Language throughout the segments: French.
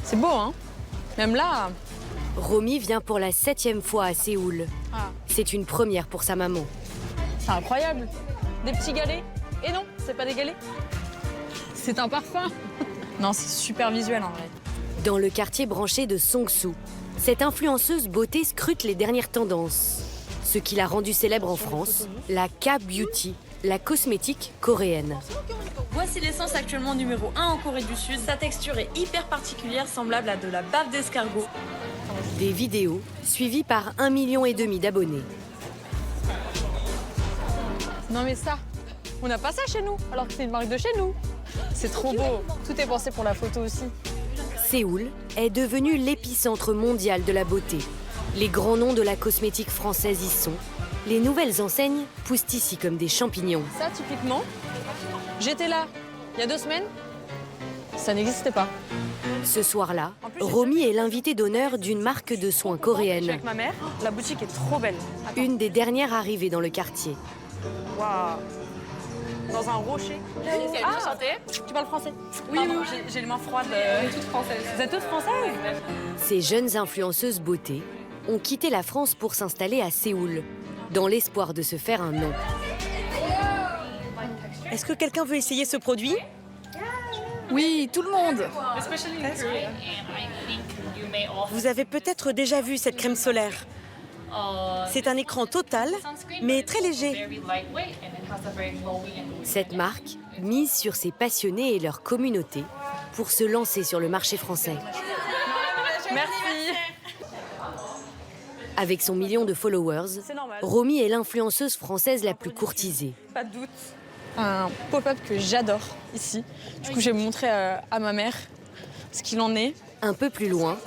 C'est beau, hein? Même là... Romy vient pour la 7e fois à Séoul. Ah, C'est une première pour sa maman. c'est incroyable. Des petits galets. Et non, c'est pas des galets. C'est un parfum. Non, c'est super visuel en vrai. Dans le quartier branché de Songsu, cette influenceuse beauté scrute les dernières tendances. Ce qui l'a rendue célèbre en France, la K-beauty, la cosmétique coréenne. Voici l'essence actuellement numéro 1 en Corée du Sud. Sa texture est hyper particulière, semblable à de la bave d'escargot. Des vidéos suivies par 1,5 million d'abonnés. Non mais ça, on n'a pas ça chez nous, alors que c'est une marque de chez nous. C'est trop beau. Tout est pensé pour la photo aussi. Séoul est devenu l'épicentre mondial de la beauté. Les grands noms de la cosmétique française y sont. Les nouvelles enseignes poussent ici comme des champignons. Ça, typiquement, j'étais là il y a 2 semaines, ça n'existait pas. Ce soir-là, En plus, j'ai Romy est l'invitée d'honneur d'une marque de soins Je suis coréenne, avec ma mère, la boutique est trop belle. Attends. une des dernières arrivées dans le quartier. Waouh. Dans un rocher. Ah, chanter. Tu parles français? Oui, oui, j'ai les mains froides. Toutes françaises. Vous êtes toutes françaises? Ces jeunes influenceuses beauté ont quitté la France pour s'installer à Séoul, dans l'espoir de se faire un nom. Est-ce que quelqu'un veut essayer ce produit? Oui, tout le monde. Vous avez peut-être déjà vu cette crème solaire. C'est un écran total, mais très léger. Cette marque mise sur ses passionnés et leur communauté pour se lancer sur le marché français. Merci. Avec son million de followers, C'est normal. Romy est l'influenceuse française la plus courtisée. Pas de doute. Un pop-up que j'adore ici. Du coup, j'ai montré à ma mère ce qu'il en est. Un peu plus loin,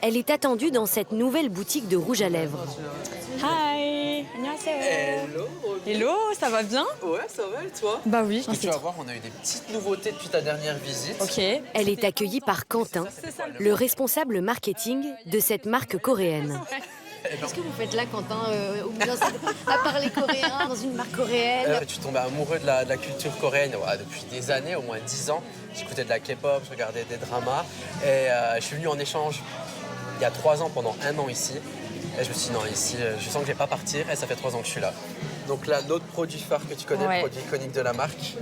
elle est attendue dans cette nouvelle boutique de rouge à lèvres. Hi. 안녕하세요. Hello. Hello, ça va bien? Ouais, ça va et toi? Bah oui. Tu vas voir, on a eu des petites nouveautés depuis ta dernière visite. Ok. Elle est accueillie par Quentin, le responsable marketing de cette marque coréenne. Qu'est-ce que vous faites là, Quentin, à parler coréen, dans une marque coréenne? Je suis tombé amoureux de la culture coréenne depuis des années, au moins 10 ans. J'écoutais de la K-pop, je regardais des dramas. Et je suis venu en échange il y a 3 ans, pendant 1 an ici. Et je me suis dit, non, ici, je sens que je vais pas partir. Et ça fait 3 ans que je suis là. Donc là, l'autre produit phare que tu connais, Ouais. le produit iconique de la marque,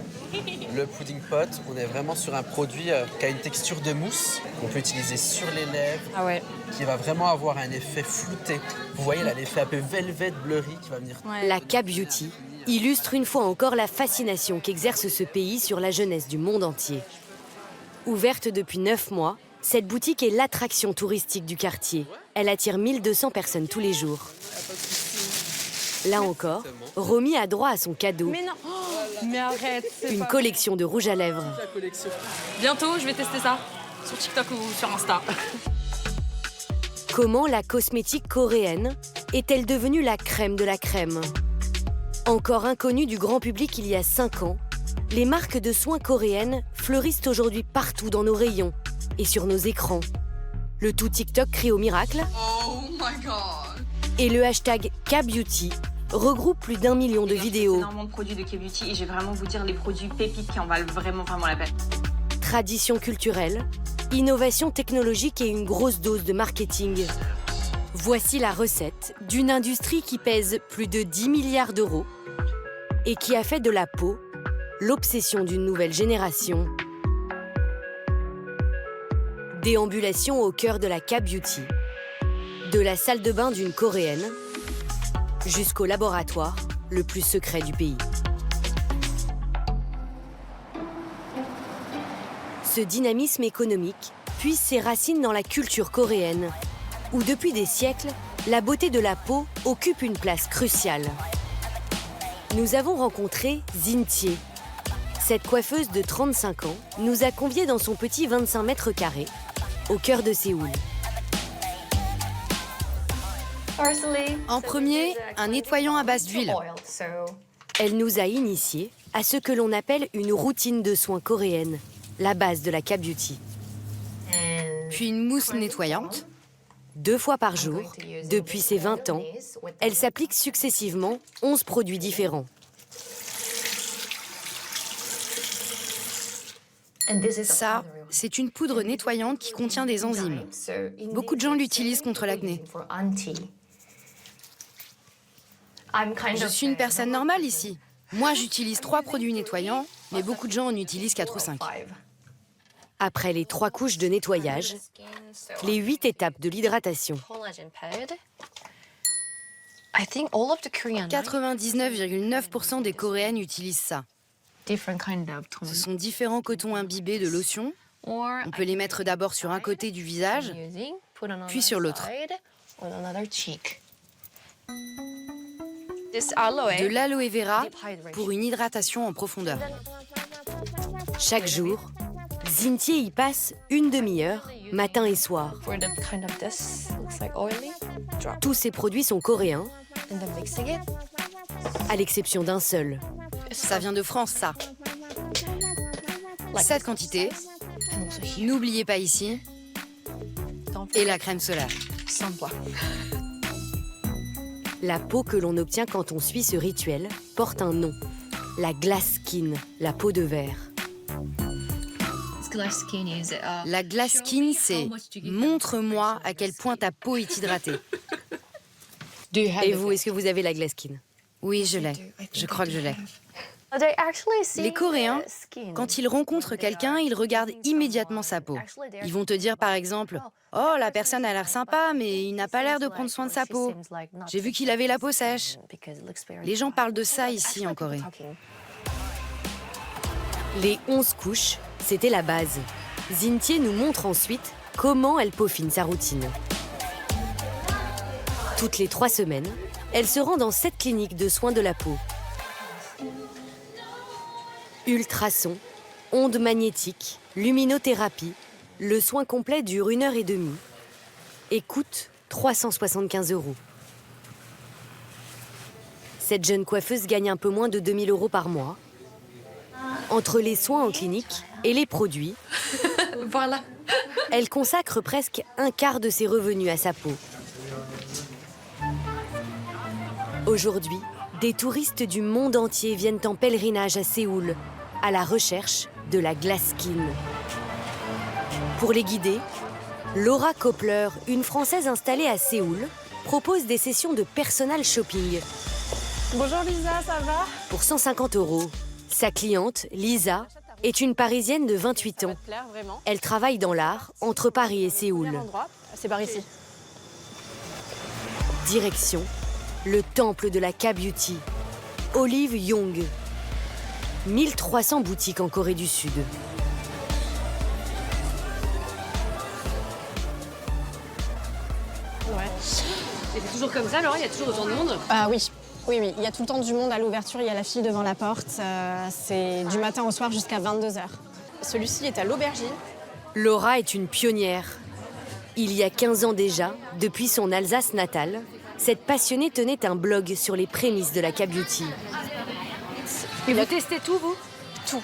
le pudding pot. On est vraiment sur un produit qui a une texture de mousse qu'on peut utiliser sur les lèvres, Ah ouais. qui va vraiment avoir un effet flouté. Vous voyez là, l'effet un peu velvet blurry qui va venir. La K-beauty illustre une fois encore la fascination qu'exerce ce pays sur la jeunesse du monde entier. Ouverte depuis 9 mois, cette boutique est l'attraction touristique du quartier. Elle attire 1200 personnes tous les jours. Là encore, Romy a droit à son cadeau, Mais non. Oh, mais arrête. c'est une pas- collection de rouge à lèvres. Bientôt, je vais tester ça sur TikTok ou sur Insta. Comment la cosmétique coréenne est-elle devenue la crème de la crème? Encore inconnue du grand public il y a 5 ans, les marques de soins coréennes fleurissent aujourd'hui partout dans nos rayons et sur nos écrans. Le tout TikTok crie au miracle. Et le hashtag K-beauty regroupe plus d'1 million de vidéos. Énormément de produits de K-Beauty et je vais vraiment vous dire les produits pépites qui en valent vraiment la peine. Tradition culturelle, innovation technologique et une grosse dose de marketing. Voici la recette d'une industrie qui pèse plus de 10 milliards d'euros et qui a fait de la peau l'obsession d'une nouvelle génération. Déambulation au cœur de la K-beauty. De la salle de bain d'une Coréenne jusqu'au laboratoire le plus secret du pays. Ce dynamisme économique puise ses racines dans la culture coréenne, où depuis des siècles, la beauté de la peau occupe une place cruciale. Nous avons rencontré Zintie. Cette coiffeuse de 35 ans nous a conviés dans son petit 25 mètres carrés, au cœur de Séoul. En premier, un nettoyant à base d'huile. Elle nous a initiés à ce que l'on appelle une routine de soins coréenne, la base de la K-beauty. Puis une mousse nettoyante. 2 fois par jour, depuis ses 20 ans, elle s'applique successivement 11 produits différents. Ça, c'est une poudre nettoyante qui contient des enzymes. Beaucoup de gens l'utilisent contre l'acné. Je suis une personne normale ici. Moi, j'utilise 3 produits nettoyants, mais beaucoup de gens en utilisent 4 ou 5. Après les 3 couches de nettoyage, les 8 étapes de l'hydratation. 99,9% des Coréennes utilisent ça. Ce sont différents cotons imbibés de lotion. On peut les mettre d'abord sur un côté du visage, puis sur l'autre. De l'aloe vera pour une hydratation en profondeur. Chaque jour, Xintier y passe une demi-heure, matin et soir. Tous ces produits sont coréens, à l'exception d'un seul. Ça vient de France, ça. Cette quantité. N'oubliez pas ici. Et la crème solaire. La peau que l'on obtient quand on suit ce rituel porte un nom. La glass skin, la peau de verre. La glass skin, c'est « montre-moi à quel point ta peau est hydratée ». Et vous, est-ce que vous avez la glass skin? Oui, je l'ai. Je crois que je l'ai. Les Coréens, quand ils rencontrent quelqu'un, ils regardent immédiatement sa peau. Ils vont te dire par exemple « Oh, la personne a l'air sympa, mais il n'a pas l'air de prendre soin de sa peau. J'ai vu qu'il avait la peau sèche. » Les gens parlent de ça ici en Corée. Les 11 couches, c'était la base. Xintier nous montre ensuite comment elle peaufine sa routine. Toutes les 3 semaines, elle se rend dans 7 cliniques de soins de la peau. Ultrasons, ondes magnétiques, luminothérapie, le soin complet dure 1h30 et coûte 375 €. Cette jeune coiffeuse gagne un peu moins de 2 000 € par mois. Entre les soins en clinique et les produits, Voilà. elle consacre presque un quart de ses revenus à sa peau. Aujourd'hui, des touristes du monde entier viennent en pèlerinage à Séoul, à la recherche de la glass skin. Pour les guider, Laura Koppler, une Française installée à Séoul, propose des sessions de personal shopping. Bonjour Lisa, ça va? Pour 150 €. Sa cliente, Lisa, est une Parisienne de 28 ans. Elle travaille dans l'art entre Paris et Séoul. C'est par ici. Direction, le temple de la K-Beauty, Olive Young. 1300 boutiques en Corée du Sud. Et c'est toujours comme ça, Laura? Il y a toujours autant de monde? Ah oui. Oui, il y a tout le temps du monde à l'ouverture, il y a la file devant la porte. C'est du matin au soir jusqu'à 22h. Celui-ci est à l'aubergine. Laura est une pionnière. Il y a 15 ans déjà, depuis son Alsace natale, cette passionnée tenait un blog sur les prémices de la K-Beauty. Et vous testez tout, vous? Tout,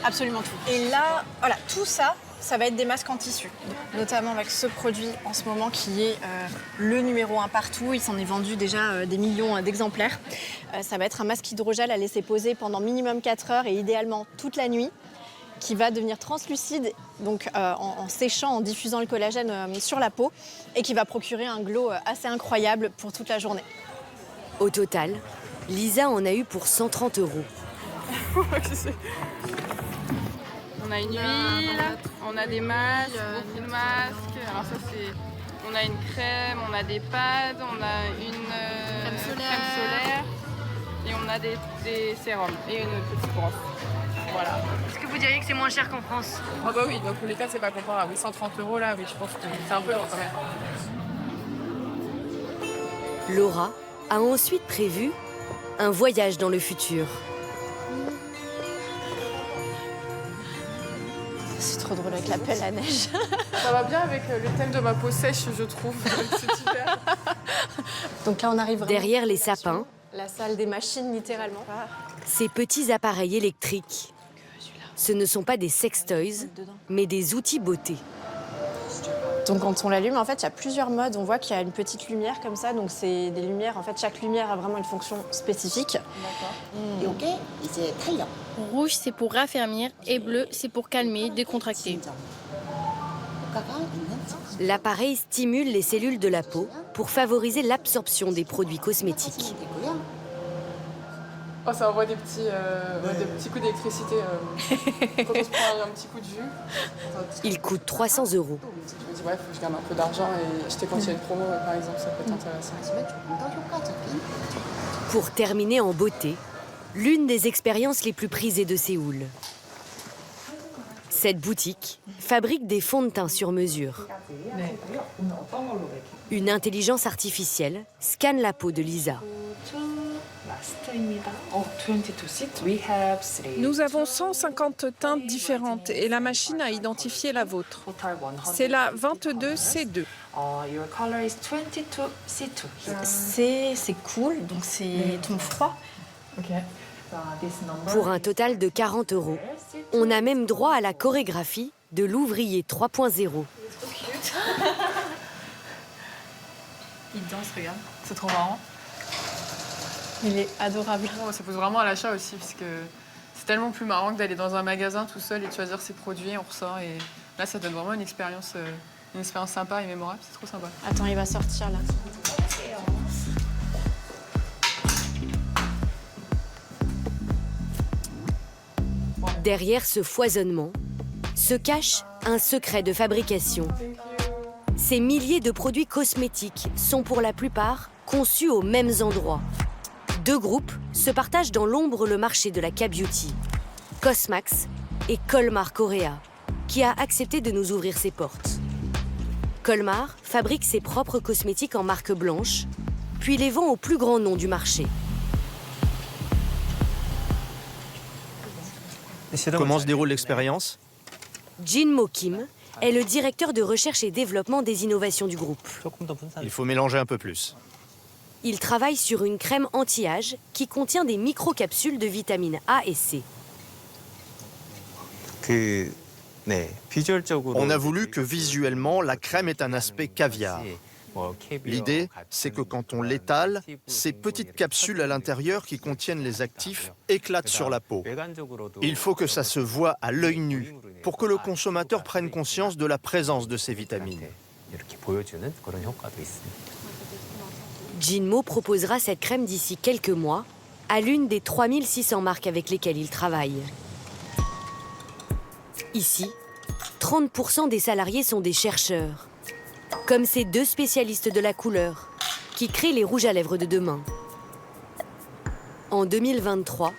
absolument tout. Et là, voilà, tout ça, ça va être des masques en tissu. Notamment avec ce produit en ce moment qui est le numéro 1 partout. Il s'en est vendu déjà des millions d'exemplaires. Ça va être un masque hydrogel à laisser poser pendant minimum 4 heures et idéalement toute la nuit, qui va devenir translucide donc, en séchant, en diffusant le collagène sur la peau et qui va procurer un glow assez incroyable pour toute la journée. Au total, Lisa en a eu pour 130 €. On a une huile, on a des masques, beaucoup de masques. Alors ça c'est, on a une crème, on a des pads, on a une crème solaire et on a des sérums et une petite brosse. Voilà. Est-ce que vous diriez que c'est moins cher qu'en France? Ah bah oui, dans tous les cas c'est pas comparable. Oui, 130 € là, oui, je pense que c'est un peu long quand même. Laura a ensuite prévu un voyage dans le futur. C'est trop drôle avec la pelle à neige. Ça va bien avec le thème de ma peau sèche, je trouve, cet hiver. Donc là, on arrive vraiment Derrière les sapins, la salle des machines, littéralement. ces petits appareils électriques. Ce ne sont pas des sextoys, mais des outils beauté. Donc quand on l'allume, en fait, il y a plusieurs modes. On voit qu'il y a une petite lumière comme ça. Donc c'est des lumières, en fait, chaque lumière a vraiment une fonction spécifique. Rouge, c'est pour raffermir et bleu, c'est pour calmer, décontracter. L'appareil stimule les cellules de la peau pour favoriser l'absorption des produits cosmétiques. Oh, ça envoie des petits coups d'électricité quand on se prend un petit coup de vue. Il coûte 300 €. Je me dis, ouais, faut que je garde un peu d'argent et acheter quand il y a une promo, par exemple, ça peut être intéressant. Pour terminer en beauté, l'une des expériences les plus prisées de Séoul. Cette boutique fabrique des fonds de teint sur mesure. Une intelligence artificielle scanne la peau de Lisa. Nous avons 150 teintes différentes et la machine a identifié la vôtre. C'est la 22C2. C'est cool, donc c'est ton froid. Pour un total de 40 €, on a même droit à la chorégraphie de l'ouvrier 3.0. Il danse, regarde. C'est trop marrant. Il est adorable. Ça pousse vraiment à l'achat aussi, parce que c'est tellement plus marrant que d'aller dans un magasin tout seul et de choisir ses produits, on ressort. Et là, ça donne vraiment une expérience sympa et mémorable. C'est trop sympa. Attends, il va sortir là. Derrière ce foisonnement se cache un secret de fabrication. Ces milliers de produits cosmétiques sont pour la plupart conçus aux mêmes endroits. Deux groupes se partagent dans l'ombre le marché de la K-Beauty. Cosmax et Colmar Korea, qui a accepté de nous ouvrir ses portes. Colmar fabrique ses propres cosmétiques en marque blanche, puis les vend au plus grand nom du marché. Comment se déroule l'expérience? Jin Mo Kim est le directeur de recherche et développement des innovations du groupe. Il faut mélanger un peu plus. Il travaille sur une crème anti-âge qui contient des microcapsules de vitamines A et C. On a voulu que visuellement, la crème ait un aspect caviar. L'idée, c'est que quand on l'étale, ces petites capsules à l'intérieur qui contiennent les actifs éclatent sur la peau. Il faut que ça se voit à l'œil nu pour que le consommateur prenne conscience de la présence de ces vitamines. Jinmo proposera cette crème d'ici quelques mois à l'une des 3600 marques avec lesquelles il travaille. Ici, 30% des salariés sont des chercheurs, comme ces deux spécialistes de la couleur qui créent les rouges à lèvres de demain. En 2023,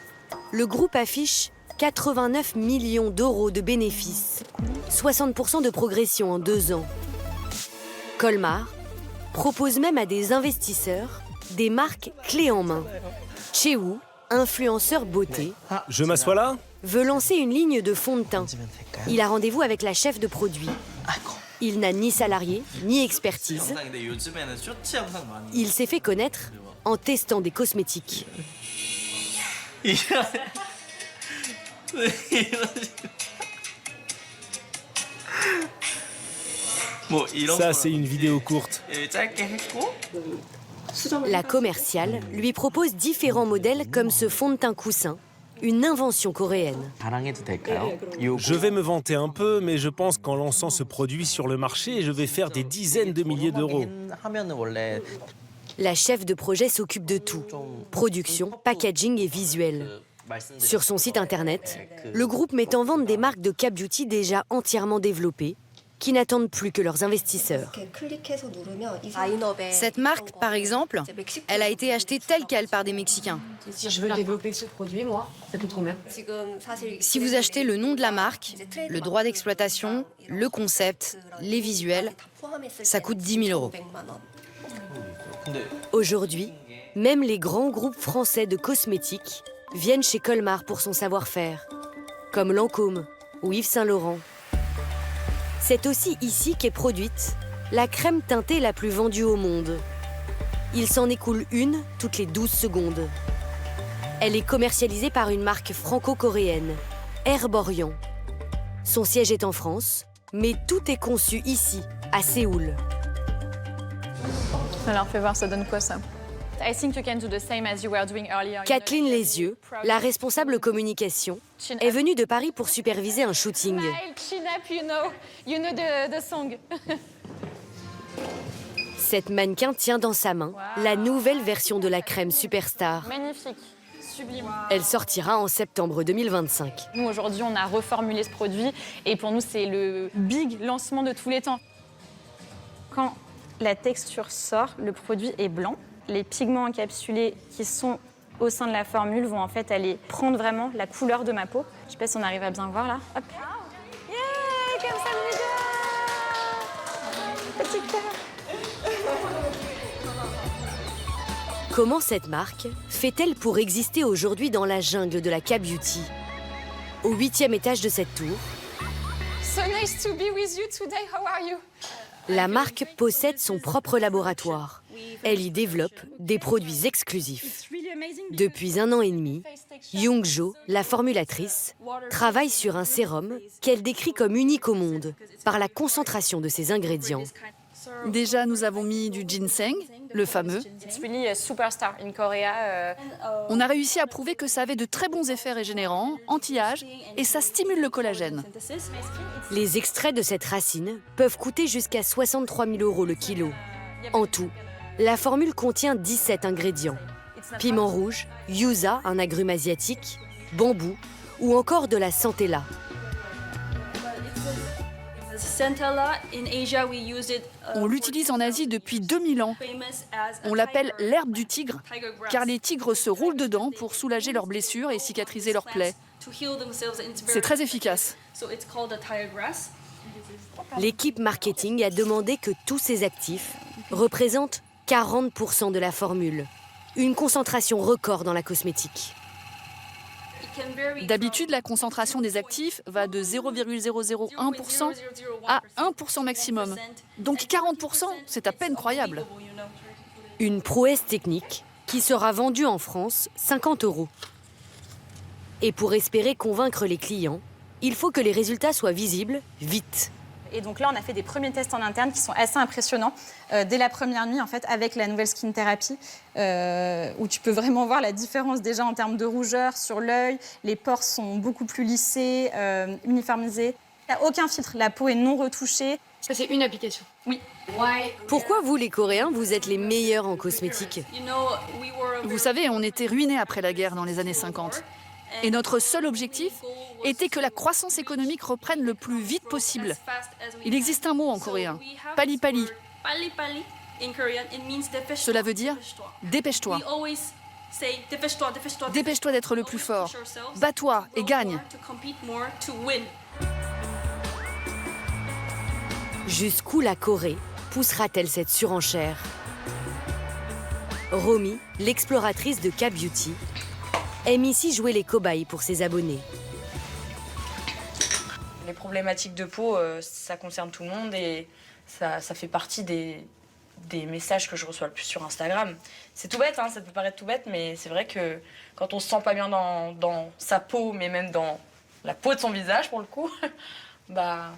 le groupe affiche 89 millions d'euros de bénéfices, 60% de progression en 2 ans. Colmar propose même à des investisseurs des marques clés en main. Chewu, influenceur beauté, je m'assois là, veut lancer une ligne de fond de teint. Il a rendez-vous avec la chef de produit. Il n'a ni salarié, ni expertise. Il s'est fait connaître en testant des cosmétiques. Ça, c'est une vidéo courte. La commerciale lui propose différents modèles comme ce fond de teint coussin, une invention coréenne. Je vais me vanter un peu, mais je pense qu'en lançant ce produit sur le marché, je vais faire des dizaines de milliers d'euros. La chef de projet s'occupe de tout, production, packaging et visuel. Sur son site internet, le groupe met en vente des marques de K-Beauty déjà entièrement développées, qui n'attendent plus que leurs investisseurs. Cette marque, par exemple, elle a été achetée telle quelle par des Mexicains. Si je veux développer ce produit, moi, ça coûte combien? Si vous achetez le nom de la marque, le droit d'exploitation, le concept, les visuels, ça coûte 10 000 €. Aujourd'hui, même les grands groupes français de cosmétiques viennent chez Colmar pour son savoir-faire, comme Lancôme ou Yves Saint Laurent. C'est aussi ici qu'est produite la crème teintée la plus vendue au monde. Il s'en écoule une toutes les 12 secondes. Elle est commercialisée par une marque franco-coréenne, Herborian. Son siège est en France, Mais tout est conçu ici, à Séoul. Alors, fais voir, ça donne quoi ça? Kathleen Lesieux, la responsable communication, est venue de Paris pour superviser un shooting. Cette mannequin tient dans sa main la nouvelle version de la crème Superstar. Magnifique, sublime. Elle sortira en septembre 2025. Nous, aujourd'hui, on a reformulé ce produit et pour nous, c'est le big lancement de tous les temps. Quand la texture sort, le produit est blanc. Les pigments encapsulés qui sont au sein de la formule vont en fait aller prendre vraiment la couleur de ma peau. Je sais pas si on arrive à bien voir là. Hop. Yeah, comme ça, les gars. Petit cœur. Comment cette marque fait-elle pour exister aujourd'hui dans la jungle de la K-Beauty? Au 8e étage de cette tour, So nice to be with you today. How are you? la marque possède son propre laboratoire. Elle y développe des produits exclusifs. Depuis 1 an et demi, Young-jo, la formulatrice, travaille sur un sérum qu'elle décrit comme unique au monde par la concentration de ses ingrédients. Déjà, nous avons mis du ginseng, le fameux. It's really a superstar in Korea. On a réussi à prouver que ça avait de très bons effets régénérants, anti-âge, et ça stimule le collagène. Les extraits de cette racine peuvent coûter jusqu'à 63 000 € le kilo. En tout, la formule contient 17 ingrédients. Piment rouge, yuza, un agrume asiatique, bambou ou encore de la centella. On l'utilise en Asie depuis 2000 ans. On l'appelle l'herbe du tigre, car les tigres se roulent dedans pour soulager leurs blessures et cicatriser leurs plaies. C'est très efficace. L'équipe marketing a demandé que tous ces actifs représentent 40% de la formule. Une concentration record dans la cosmétique. D'habitude, la concentration des actifs va de 0,001% à 1% maximum. Donc 40%, c'est à peine croyable. Une prouesse technique qui sera vendue en France 50 €. Et pour espérer convaincre les clients, il faut que les résultats soient visibles vite. Et donc là, on a fait des premiers tests en interne qui sont assez impressionnants. Dès la première nuit, en fait, avec la nouvelle Skin Therapy, où tu peux vraiment voir la différence déjà en termes de rougeur sur l'œil. Les pores sont beaucoup plus lissés, uniformisés. Il n'y a aucun filtre, la peau est non retouchée. Ça, c'est une application. Oui. Pourquoi vous, les Coréens, vous êtes les meilleurs en cosmétique? Vous savez, on était ruinés après la guerre dans les années 50. Et notre seul objectif était que la croissance économique reprenne le plus vite possible. Il existe un mot en coréen, pali-pali. Cela veut dire dépêche-toi. Dépêche-toi d'être le plus fort. Bats-toi et gagne. Jusqu'où la Corée poussera-t-elle cette surenchère? Romy, l'exploratrice de K-Beauty, aime ici jouer les cobayes pour ses abonnés. Les problématiques de peau, ça concerne tout le monde et ça fait partie des messages que je reçois le plus sur Instagram. C'est tout bête, hein, ça peut paraître tout bête, mais c'est vrai que quand on se sent pas bien dans sa peau, mais même dans la peau de son visage pour le coup, bah,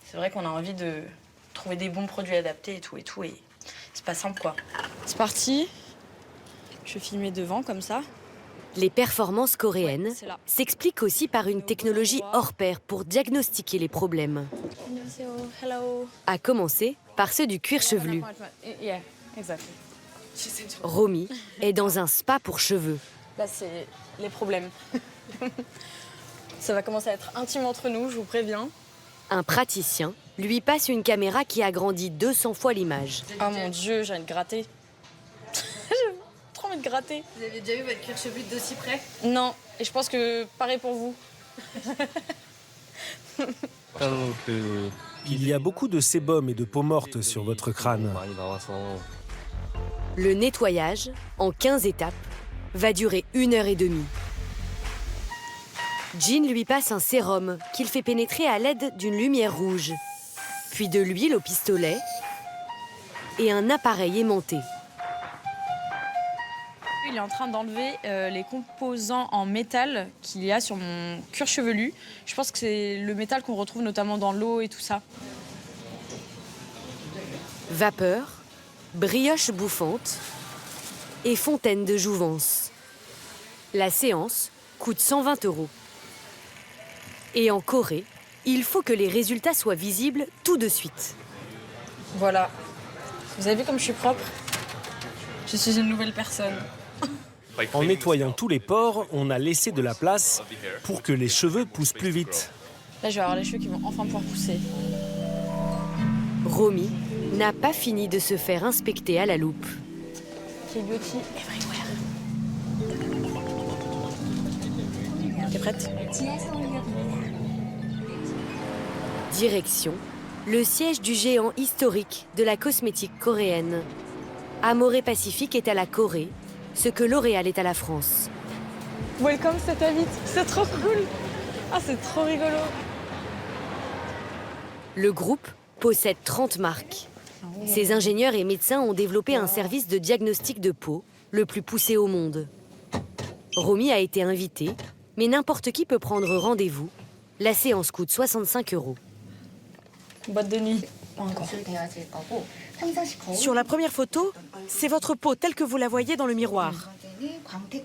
c'est vrai qu'on a envie de trouver des bons produits adaptés et tout, et c'est pas simple quoi. C'est parti, je vais filmer devant comme ça. Les performances coréennes s'expliquent aussi par une technologie hors pair pour diagnostiquer les problèmes. À commencer par ceux du cuir chevelu. Romy est dans un spa pour cheveux. Là, c'est les problèmes. Ça va commencer à être intime entre nous, je vous préviens. Un praticien lui passe une caméra qui agrandit 200 fois l'image. Oh mon Dieu, j'ai envie de gratter. J'ai trop envie de gratter. Vous avez déjà vu votre cuir chevelu d'aussi près? Non, et je pense que pareil pour vous. Il y a beaucoup de sébum et de peau morte sur votre crâne. Le nettoyage, en 15 étapes, va durer 1h30. Jean lui passe un sérum qu'il fait pénétrer à l'aide d'une lumière rouge, puis de l'huile au pistolet et un appareil aimanté. il est en train d'enlever les composants en métal qu'il y a sur mon cuir chevelu. Je pense que c'est le métal qu'on retrouve notamment dans l'eau et tout ça. Vapeur, brioche bouffante et fontaine de jouvence. La séance coûte 120 €. Et en Corée, il faut que les résultats soient visibles tout de suite. Voilà. Vous avez vu comme je suis propre? Je suis une nouvelle personne. En nettoyant tous les pores, on a laissé de la place pour que les cheveux poussent plus vite. Là, je vais avoir les cheveux qui vont enfin pouvoir pousser. Romy n'a pas fini de se faire inspecter à la loupe. K-Beauty everywhere. T'es prête? Direction, le siège du géant historique de la cosmétique coréenne. Amore Pacific est à la Corée, ce que L'Oréal est à la France. Welcome, ça t'invite. C'est trop cool. Ah, c'est trop rigolo. Le groupe possède 30 marques. Ces ingénieurs et médecins ont développé un service de diagnostic de peau le plus poussé au monde. Romy a été invitée, mais n'importe qui peut prendre rendez-vous. La séance coûte 65 €. Boîte de nuit. Encore. Sur la première photo, c'est votre peau telle que vous la voyez dans le miroir.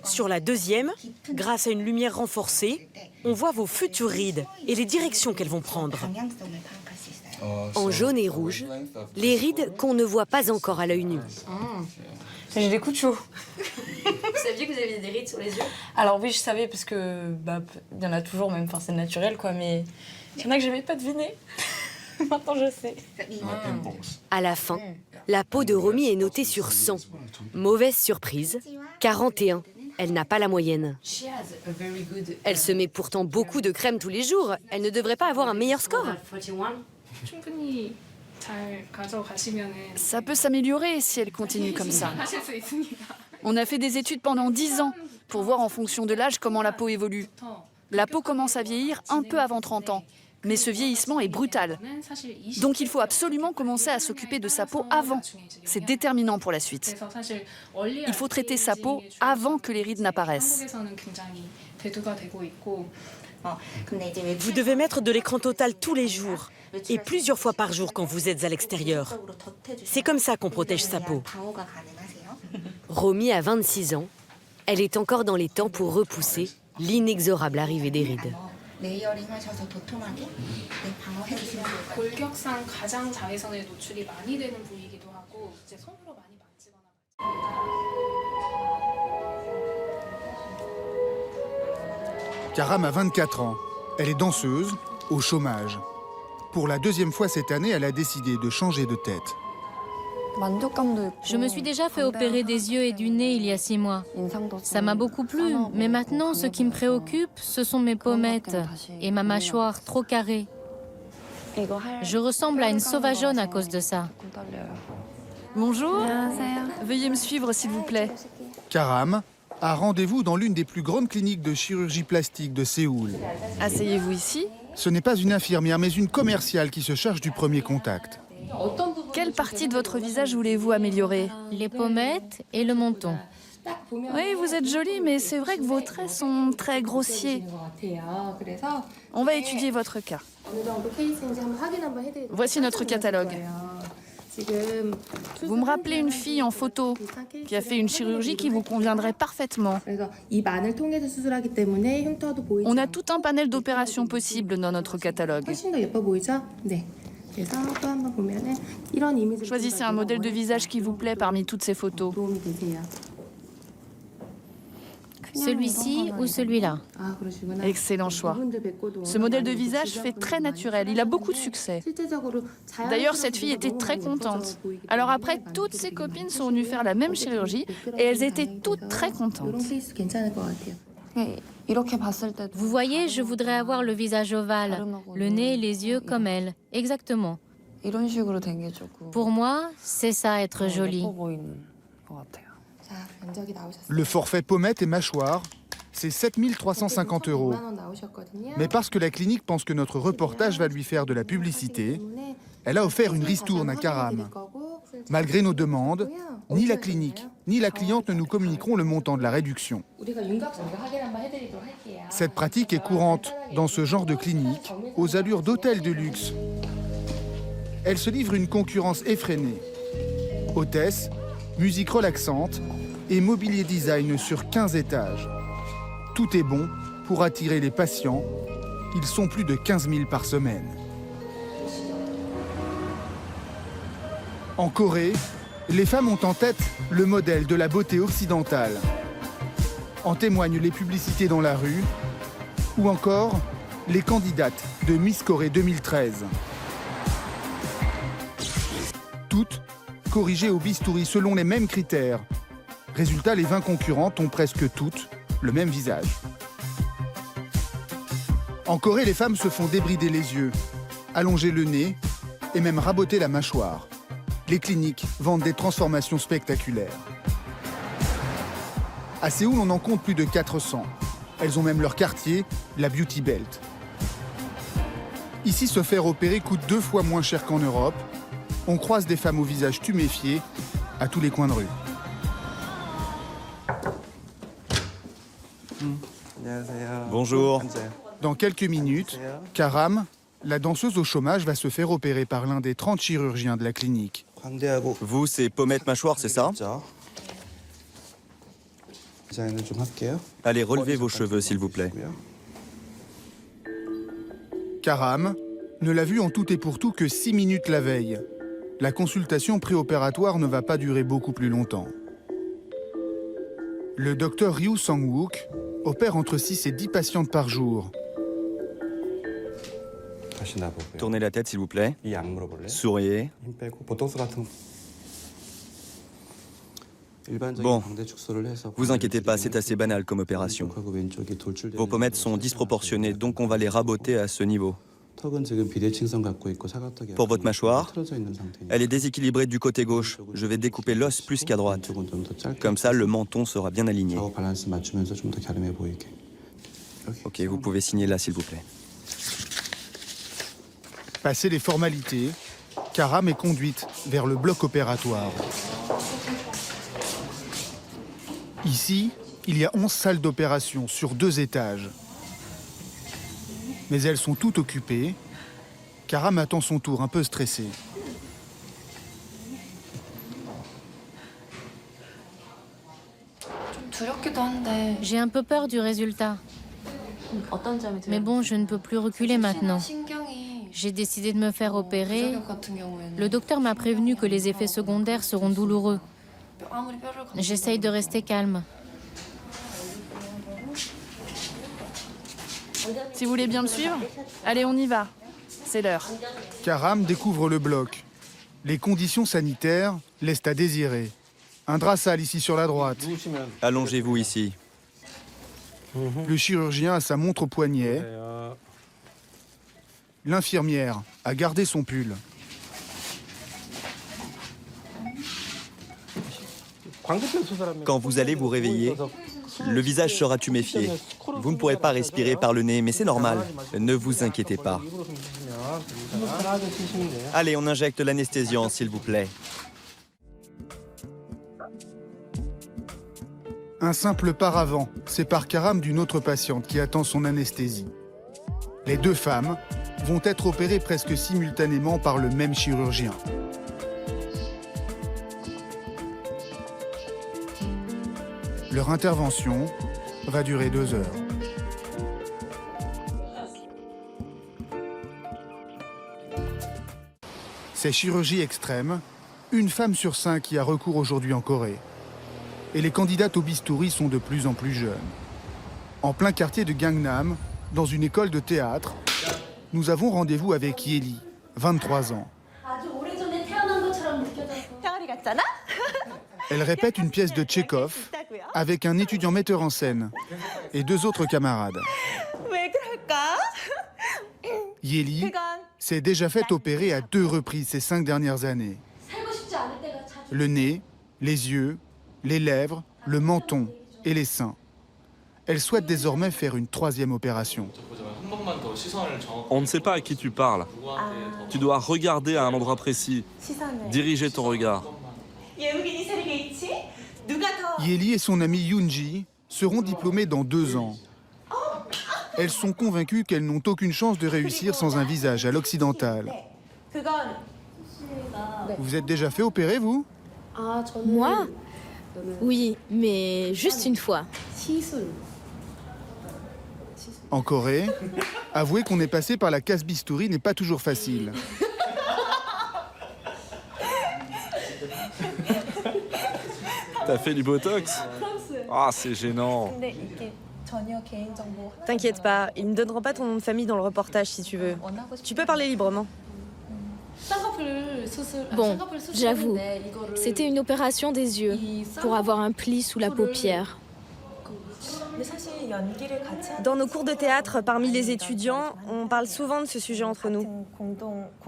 Sur la deuxième, grâce à une lumière renforcée, on voit vos futures rides et les directions qu'elles vont prendre. En jaune et rouge, les rides qu'on ne voit pas encore à l'œil nu. J'ai des coups de chaud. Vous saviez que vous aviez des rides sur les yeux? Alors oui, je savais parce que il y en a toujours, même, enfin c'est naturel quoi, mais il y en a que j'avais pas deviné. Maintenant je sais. À la fin, la peau de Romy est notée sur 100. Mauvaise surprise, 41. Elle n'a pas la moyenne. Elle se met pourtant beaucoup de crème tous les jours. Elle ne devrait pas avoir un meilleur score. Ça peut s'améliorer si elle continue comme ça. On a fait des études pendant 10 ans pour voir en fonction de l'âge comment la peau évolue. La peau commence à vieillir un peu avant 30 ans. Mais ce vieillissement est brutal. Donc il faut absolument commencer à s'occuper de sa peau avant. C'est déterminant pour la suite. Il faut traiter sa peau avant que les rides n'apparaissent. Vous devez mettre de l'écran total tous les jours et plusieurs fois par jour quand vous êtes à l'extérieur. C'est comme ça qu'on protège sa peau. Romy a 26 ans. Elle est encore dans les temps pour repousser l'inexorable arrivée des rides. 골격상 가장 자외선에 노출이 많이 되는 부위이기도 하고 이제 손으로 많이 만지거나 Karam a 24 ans. Elle est danseuse, au chômage. Pour la deuxième fois cette année, elle a décidé de changer de tête. Je me suis déjà fait opérer des yeux et du nez il y a 6 mois. Ça m'a beaucoup plu, mais maintenant ce qui me préoccupe, ce sont mes pommettes et ma mâchoire trop carrée. Je ressemble à une sauvageonne à cause de ça. Bonjour. Veuillez me suivre s'il vous plaît. Karam a rendez-vous dans l'une des plus grandes cliniques de chirurgie plastique de Séoul. Asseyez-vous ici. Ce n'est pas une infirmière, mais une commerciale qui se charge du premier contact. Quelle partie de votre visage voulez-vous améliorer? Les pommettes et le menton. Oui, vous êtes jolie, mais c'est vrai que vos traits sont très grossiers. On va étudier votre cas. Voici notre catalogue. Vous me rappelez une fille en photo qui a fait une chirurgie qui vous conviendrait parfaitement. On a tout un panel d'opérations possibles dans notre catalogue. Choisissez un modèle de visage qui vous plaît parmi toutes ces photos. Celui-ci ou celui-là? Excellent choix. Ce modèle de visage fait très naturel. Il a beaucoup de succès. D'ailleurs, cette fille était très contente. Alors après, toutes ses copines sont venues faire la même chirurgie et elles étaient toutes très contentes. Vous voyez, je voudrais avoir le visage ovale, le nez et les yeux comme elle. Exactement. Pour moi, c'est ça être jolie. Le forfait pommettes et mâchoire, c'est 7 350 €. Mais parce que la clinique pense que notre reportage va lui faire de la publicité, elle a offert une ristourne à Karam. Malgré nos demandes, ni la clinique, ni la cliente ne nous communiqueront le montant de la réduction. Cette pratique est courante dans ce genre de clinique, aux allures d'hôtels de luxe. Elle se livre une concurrence effrénée. Hôtesse, musique relaxante et mobilier design sur 15 étages. Tout est bon pour attirer les patients. Ils sont plus de 15 000 par semaine. En Corée, les femmes ont en tête le modèle de la beauté occidentale. En témoignent les publicités dans la rue ou encore les candidates de Miss Corée 2013. Toutes corrigées au bistouri selon les mêmes critères. Résultat, les 20 concurrentes ont presque toutes le même visage. En Corée, les femmes se font débrider les yeux, allonger le nez et même raboter la mâchoire. Les cliniques vendent des transformations spectaculaires. À Séoul, on en compte plus de 400. Elles ont même leur quartier, la Beauty Belt. Ici, se faire opérer coûte 2 fois moins cher qu'en Europe. On croise des femmes au visage tuméfié à tous les coins de rue. Bonjour. Dans quelques minutes, Karam, la danseuse au chômage, va se faire opérer par l'un des 30 chirurgiens de la clinique. Vous, c'est pommette mâchoire, c'est ça? Allez, relevez vos cheveux, s'il vous plaît. Karam ne l'a vu en tout et pour tout que 6 minutes la veille. La consultation préopératoire ne va pas durer beaucoup plus longtemps. Le docteur Ryu Sang-wook opère entre 6 et 10 patientes par jour. Tournez la tête, s'il vous plaît. Souriez. Bon, vous inquiétez pas, c'est assez banal comme opération. Vos pommettes sont disproportionnées, donc on va les raboter à ce niveau. Pour votre mâchoire, elle est déséquilibrée du côté gauche. Je vais découper l'os plus qu'à droite. Comme ça, le menton sera bien aligné. Ok, vous pouvez signer là, s'il vous plaît. Passé les formalités, Karam est conduite vers le bloc opératoire. Ici, il y a 11 salles d'opération sur 2 étages. Mais elles sont toutes occupées. Karam attend son tour, un peu stressé. J'ai un peu peur du résultat. Mais bon, je ne peux plus reculer maintenant. J'ai décidé de me faire opérer. Le docteur m'a prévenu que les effets secondaires seront douloureux. J'essaye de rester calme. Si vous voulez bien me suivre, allez, on y va. C'est l'heure. Karam découvre le bloc. Les conditions sanitaires laissent à désirer. Un drap sale ici sur la droite. Allongez-vous ici. Le chirurgien a sa montre au poignet. L'infirmière a gardé son pull. Quand vous allez vous réveiller, le visage sera tuméfié. Vous ne pourrez pas respirer par le nez, mais c'est normal. Ne vous inquiétez pas. Allez, on injecte l'anesthésiant, s'il vous plaît. Un simple paravent sépare Karam d'une autre patiente qui attend son anesthésie. Les 2 femmes vont être opérées presque simultanément par le même chirurgien. Leur intervention va durer 2 heures. Ces chirurgies extrêmes, une femme sur 5 y a recours aujourd'hui en Corée. Et les candidates au bistouri sont de plus en plus jeunes. En plein quartier de Gangnam, dans une école de théâtre, nous avons rendez-vous avec Yeli, 23 ans. Elle répète une pièce de Tchekhov avec un étudiant metteur en scène et 2 autres camarades. Yeli s'est déjà fait opérer à 2 reprises ces 5 dernières années. Le nez, les yeux, les lèvres, le menton et les seins. Elle souhaite désormais faire une 3e opération. On ne sait pas à qui tu parles. Tu dois regarder à un endroit précis, diriger ton regard. Yeli et son amie Yoonji seront diplômées dans 2 ans. Elles sont convaincues qu'elles n'ont aucune chance de réussir sans un visage à l'occidental. Vous êtes déjà fait opérer, vous? Moi? Oui, mais juste une fois. En Corée, avouer qu'on est passé par la casse-bistouri n'est pas toujours facile. T'as fait du Botox? Ah, c'est gênant. T'inquiète pas, ils ne donneront pas ton nom de famille dans le reportage si tu veux. Tu peux parler librement. Bon, j'avoue, c'était une opération des yeux pour avoir un pli sous la paupière. Dans nos cours de théâtre, parmi les étudiants, on parle souvent de ce sujet entre nous.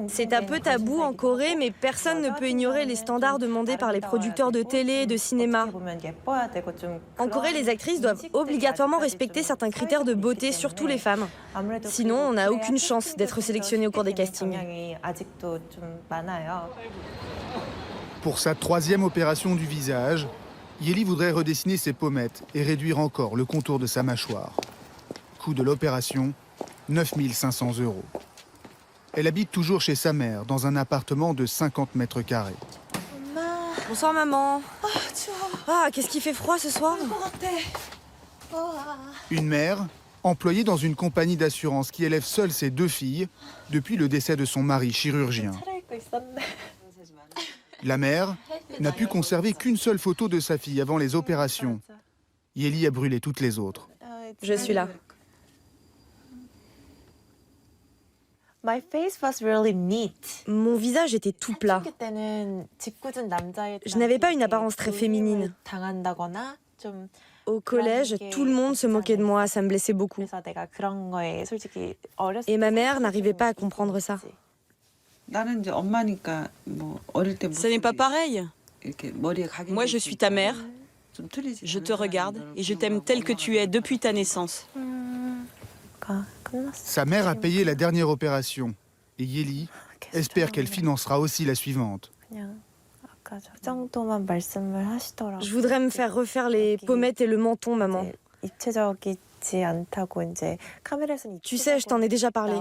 C'est un peu tabou en Corée, mais personne ne peut ignorer les standards demandés par les producteurs de télé et de cinéma. En Corée, les actrices doivent obligatoirement respecter certains critères de beauté, surtout les femmes. Sinon, on n'a aucune chance d'être sélectionné au cours des castings. Pour sa 3e opération du visage, Yeli voudrait redessiner ses pommettes et réduire encore le contour de sa mâchoire. Coût de l'opération, 9 500 €. Elle habite toujours chez sa mère, dans un appartement de 50 mètres carrés. Bonsoir maman. Ah, qu'est-ce qui fait froid ce soir? Une mère, employée dans une compagnie d'assurance qui élève seule ses 2 filles depuis le décès de son mari chirurgien. La mère n'a pu conserver qu'une seule photo de sa fille avant les opérations. Yeli a brûlé toutes les autres. Je suis là. Mon visage était tout plat. Je n'avais pas une apparence très féminine. Au collège, tout le monde se moquait de moi, ça me blessait beaucoup. Et ma mère n'arrivait pas à comprendre ça. Ce n'est pas pareil. Moi, je suis ta mère. Je te regarde et je t'aime tel que tu es depuis ta naissance. Sa mère a payé la dernière opération et Yeli espère qu'elle financera aussi la suivante. Je voudrais me faire refaire les pommettes et le menton, maman. Tu sais, je t'en ai déjà parlé.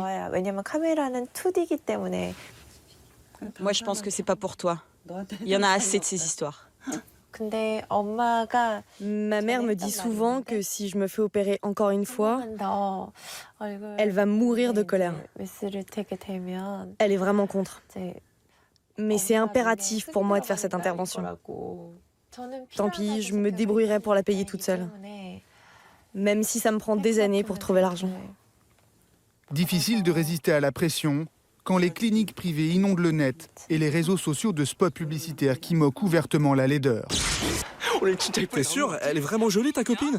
Moi, je pense que c'est pas pour toi. Il y en a assez de ces histoires. Ma mère me dit souvent que si je me fais opérer encore une fois, elle va mourir de colère. Elle est vraiment contre. Mais c'est impératif pour moi de faire cette intervention. Tant pis, je me débrouillerai pour la payer toute seule. Même si ça me prend des années pour trouver l'argent. Difficile de résister à la pression quand les cliniques privées inondent le net et les réseaux sociaux de spots publicitaires qui moquent ouvertement la laideur. T'es sûr? Elle est vraiment jolie, ta copine?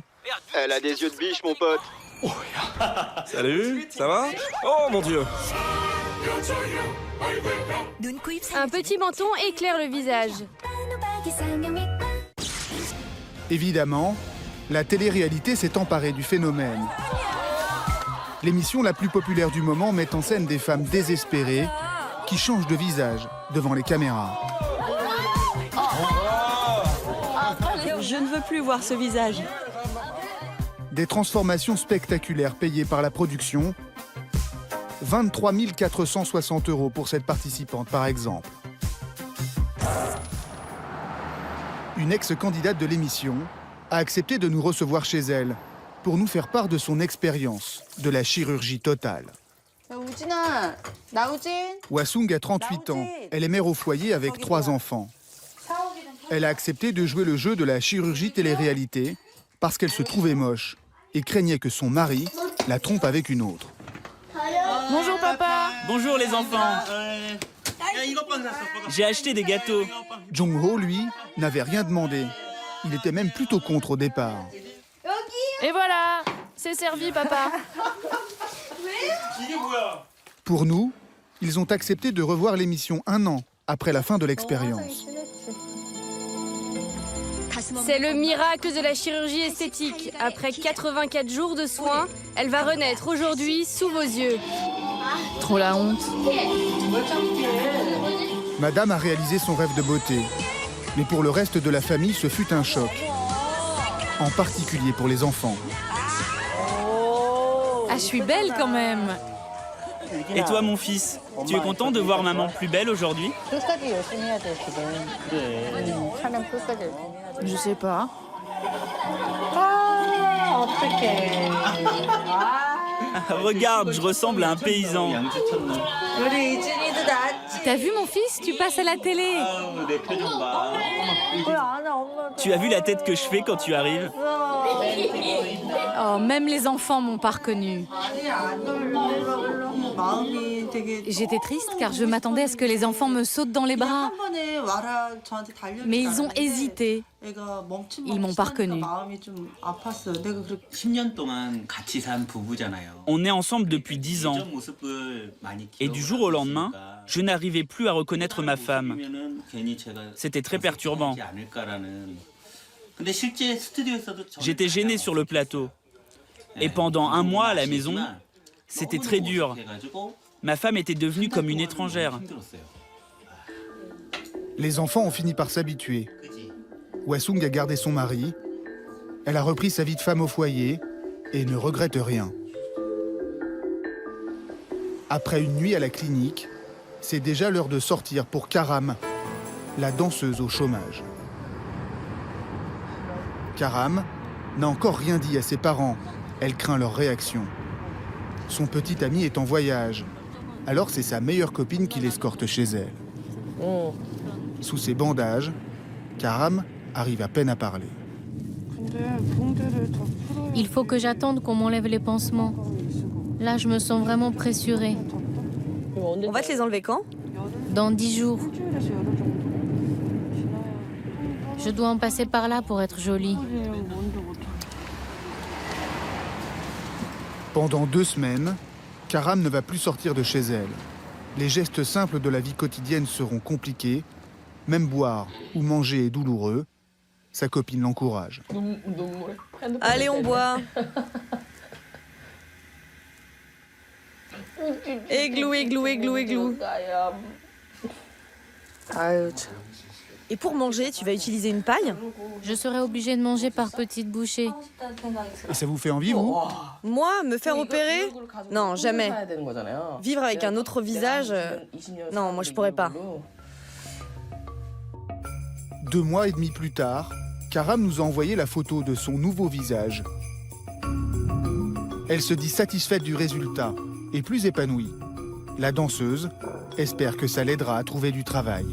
Elle a des yeux de biche, mon pote. Salut, ça va? Oh mon Dieu! Un petit menton éclaire le visage. Évidemment, la télé-réalité s'est emparée du phénomène. L'émission la plus populaire du moment met en scène des femmes désespérées qui changent de visage devant les caméras. Je ne veux plus voir ce visage. Des transformations spectaculaires payées par la production. 23 460 € pour cette participante, par exemple. Une ex-candidate de l'émission a accepté de nous recevoir chez elle pour nous faire part de son expérience de la chirurgie totale. Wasung a 38 ans. Elle est mère au foyer avec 3 enfants. Elle a accepté de jouer le jeu de la chirurgie télé-réalité parce qu'elle se trouvait moche et craignait que son mari la trompe avec une autre. Bonjour papa. Bonjour les enfants. J'ai acheté des gâteaux. Jong-ho, lui, n'avait rien demandé. Il était même plutôt contre au départ. Et voilà, c'est servi papa. Pour nous, ils ont accepté de revoir l'émission 1 an après la fin de l'expérience. C'est le miracle de la chirurgie esthétique. Après 84 jours de soins, elle va renaître aujourd'hui sous vos yeux. Trop la honte. Madame a réalisé son rêve de beauté. Mais pour le reste de la famille, ce fut un choc. en particulier pour les enfants. Ah, je suis belle quand même. Et toi, mon fils, tu es content de voir maman plus belle aujourd'hui? Je sais pas. Regarde, je ressemble à un paysan. T'as vu mon fils? Tu passes à la télé. Tu as vu la tête que je fais quand tu arrives? Oh, même les enfants m'ont pas reconnue. J'étais triste car je m'attendais à ce que les enfants me sautent dans les bras. Mais ils ont hésité. Ils m'ont pas reconnue. On est ensemble depuis 10 ans. Et du jour au lendemain, je n'arrivais plus à reconnaître ma femme. C'était très perturbant. J'étais gêné sur le plateau. Et pendant un mois à la maison, c'était très dur. Ma femme était devenue comme une étrangère. Les enfants ont fini par s'habituer. Hwasung a gardé son mari, elle a repris sa vie de femme au foyer et ne regrette rien. Après une nuit à la clinique, c'est déjà l'heure de sortir pour Karam, la danseuse au chômage. Karam n'a encore rien dit à ses parents, elle craint leur réaction. Son petit ami est en voyage, alors c'est sa meilleure copine qui l'escorte chez elle. Sous ses bandages, Karam arrive à peine à parler. Il faut que j'attende qu'on m'enlève les pansements. Là, je me sens vraiment pressurée. On va te les enlever quand? Dans 10 jours. Je dois en passer par là pour être jolie. Pendant 2 semaines, Karam ne va plus sortir de chez elle. Les gestes simples de la vie quotidienne seront compliqués. Même boire ou manger est douloureux. Sa copine l'encourage. Allez, on boit. Églou, églou, églou, églou. Et pour manger, tu vas utiliser une paille? Je serai obligée de manger par petites bouchées. Et ça vous fait envie, vous? Moi, me faire opérer? Non, jamais. Vivre avec un autre visage? Non, moi je pourrais pas. 2 mois et demi plus tard, Karam nous a envoyé la photo de son nouveau visage. Elle se dit satisfaite du résultat et plus épanouie. La danseuse espère que ça l'aidera à trouver du travail.